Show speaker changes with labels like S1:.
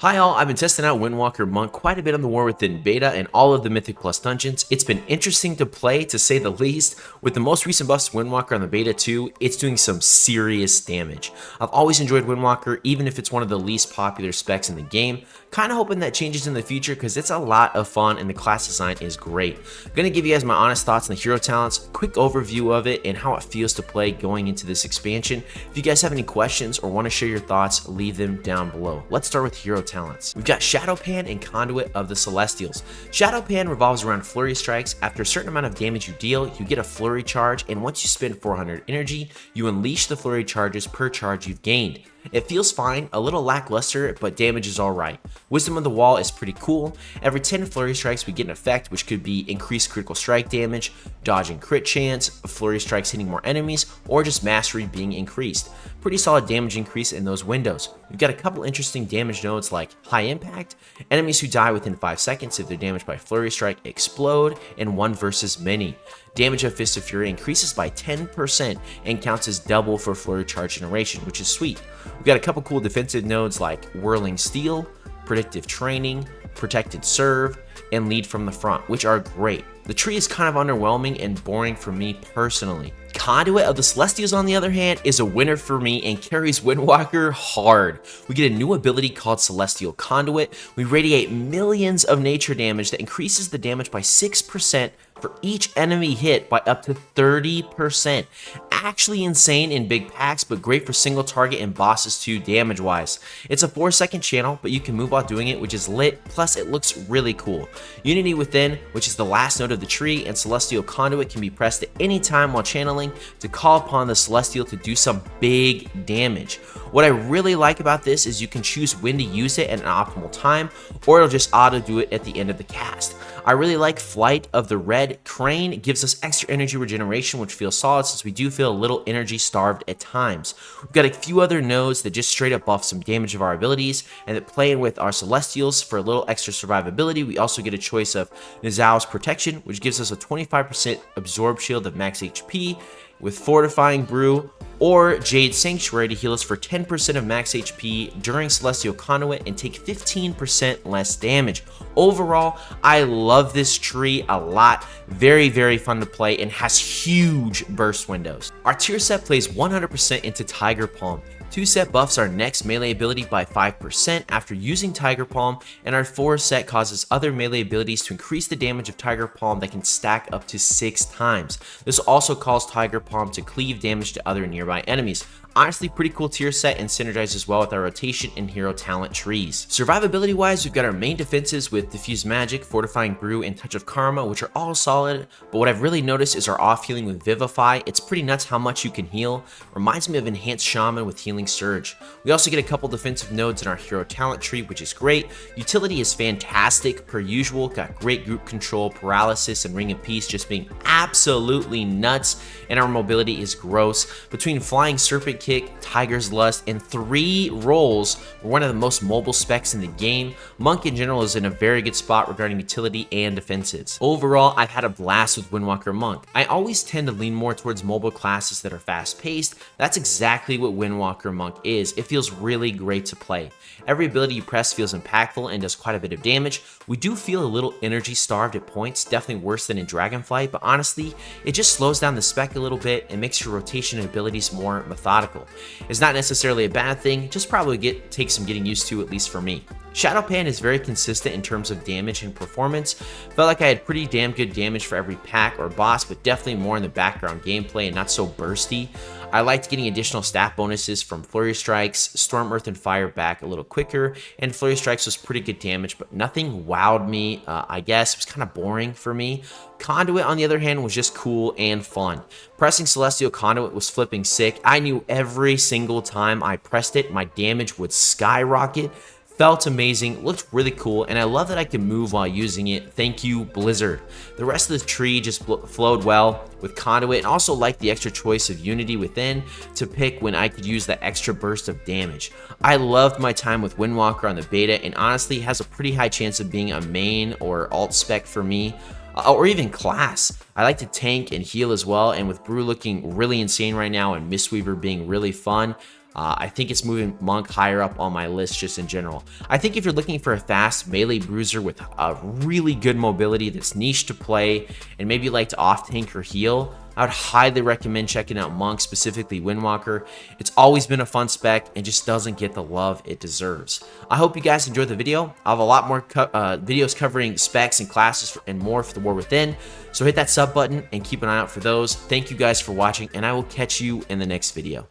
S1: Hi all, I've been testing out Windwalker Monk quite a bit on the War Within beta and all of the Mythic Plus dungeons. It's been interesting to play, to say the least. With the most recent buffs Windwalker on the beta too, it's doing some serious damage. I've always enjoyed Windwalker, even if it's one of the least popular specs in the game. Kinda hoping that changes in the future because it's a lot of fun and the class design is great. I'm gonna give you guys my honest thoughts on the hero talents, quick overview of it, and how it feels to play going into this expansion. If you guys have any questions or want to share your thoughts, leave them down below. Let's start with hero talents. We've got Shadow Pan and Conduit of the Celestials. Shadow Pan revolves around flurry strikes. After a certain amount of damage you deal, you get a flurry charge, and once you spend 400 energy, you unleash the flurry charges per charge you've gained. It feels fine, a little lackluster, but damage is alright. Wisdom of the Wall is pretty cool. Every 10 flurry strikes we get an effect, which could be increased critical strike damage, dodging crit chance, flurry strikes hitting more enemies, or just mastery being increased. Pretty solid damage increase in those windows. We've got a couple interesting damage nodes like High Impact, enemies who die within 5 seconds if they're damaged by flurry strike explode, and 1 versus many. Damage of Fist of Fury increases by 10% and counts as double for flurry charge generation, which is sweet. We've got a couple cool defensive nodes like Whirling Steel, Predictive Training, Protected Serve, and Lead from the Front, which are great. The tree is kind of underwhelming and boring for me personally. Conduit of the Celestials, on the other hand, is a winner for me and carries Windwalker hard. We get a new ability called Celestial Conduit. We radiate millions of nature damage that increases the damage by 6% for each enemy hit by up to 30%. Actually insane in big packs, but great for single target and bosses too damage-wise. It's a 4-second channel, but you can move while doing it, which is lit, plus it looks really cool. Unity Within, which is the last node of the tree, and Celestial Conduit can be pressed at any time while channeling to call upon the Celestial to do some big damage. What I really like about this is you can choose when to use it at an optimal time, or it'll just auto do it at the end of the cast. I really like Flight of the Red Crane. It gives us extra energy regeneration, which feels solid since we do feel a little energy starved at times. We've got a few other nodes that just straight up buff some damage of our abilities, and that playing with our Celestials for a little extra survivability. We also get a choice of Nizal's Protection, which gives us a 25% absorb shield of max HP, with Fortifying Brew, or Jade Sanctuary to heal us for 10% of max HP during Celestial Conduit and take 15% less damage. Overall, I love this tree a lot. Very, very fun to play and has huge burst windows. Our tier set plays 100% into Tiger Palm. 2 set buffs our next melee ability by 5% after using Tiger Palm, and our 4 set causes other melee abilities to increase the damage of Tiger Palm that can stack up to 6 times. This also calls Tiger Palm to cleave damage to other nearby enemies. Honestly, pretty cool tier set and synergizes well with our rotation and hero talent trees. Survivability wise, we've got our main defenses with Diffuse Magic, Fortifying Brew, and Touch of Karma, which are all solid, but what I've really noticed is our off healing with Vivify. It's pretty nuts how much you can heal. Reminds me of Enhanced Shaman with Healing Surge. We also get a couple defensive nodes in our hero talent tree, which is great. Utility is fantastic per usual, got great group control, paralysis, and Ring of Peace just being absolutely nuts, and our mobility is gross. Between Flying Serpent Kick, Tiger's Lust, and 3 rolls, we're one of the most mobile specs in the game. Monk in general is in a very good spot regarding utility and defensives. Overall, I've had a blast with Windwalker Monk. I always tend to lean more towards mobile classes that are fast-paced. That's exactly what Windwalker Monk is. It feels really great to play. Every ability you press feels impactful and does quite a bit of damage. We do feel a little energy starved at points, definitely worse than in Dragonflight, but honestly, it just slows down the spec a little bit and makes your rotation abilities more methodical. It's not necessarily a bad thing, just probably take some getting used to, at least for me. Shadow Pan is very consistent in terms of damage and performance. Felt like I had pretty damn good damage for every pack or boss, but definitely more in the background gameplay and not so bursty. I liked getting additional stat bonuses from Flurry Strikes, Storm, Earth, and Fire back a little quicker, and Flurry Strikes was pretty good damage, but nothing wowed me, I guess. It was kind of boring for me. Conduit, on the other hand, was just cool and fun. Pressing Celestial Conduit was flipping sick. I knew every single time I pressed it, my damage would skyrocket. Felt amazing, looked really cool, and I love that I can move while using it. Thank you, Blizzard. The rest of the tree just flowed well with Conduit, and also liked the extra choice of Unity Within to pick when I could use that extra burst of damage. I loved my time with Windwalker on the beta, and honestly has a pretty high chance of being a main or alt spec for me. Or even class. I like to tank and heal as well, and with Brew looking really insane right now and Mistweaver being really fun, I think it's moving Monk higher up on my list just in general. I think if you're looking for a fast melee bruiser with a really good mobility that's niche to play, and maybe you like to off-tank or heal, I would highly recommend checking out Monk, specifically Windwalker. It's always been a fun spec and just doesn't get the love it deserves. I hope you guys enjoyed the video. I'll have a lot more videos covering specs and classes and more for the War Within, so hit that sub button and keep an eye out for those. Thank you guys for watching, and I will catch you in the next video.